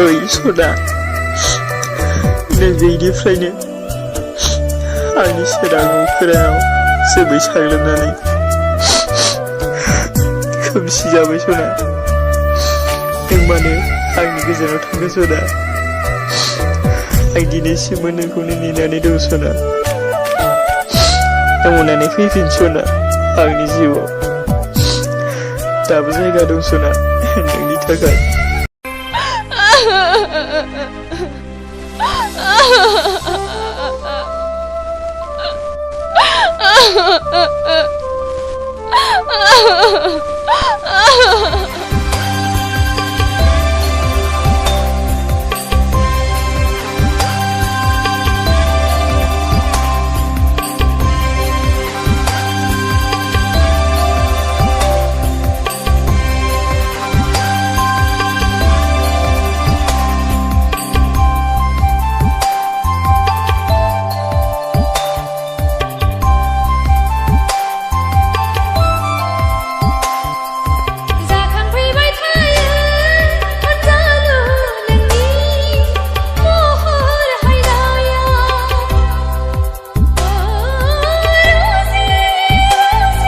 ओइ सना नैबेनिफ्रायनो आंनि सोराङाव खोराङाव जोमै साग्लोबनानै खोमसि जाबाय सना। नों मानो आंनि गोजानाव थांनो सना? आं दिनैसिमबो नोंखौनो नेनानै दं सना। अननानै फैफिन सना आंनि जिउआव। दाबो जायगा दं सना नोंनि थाखाय।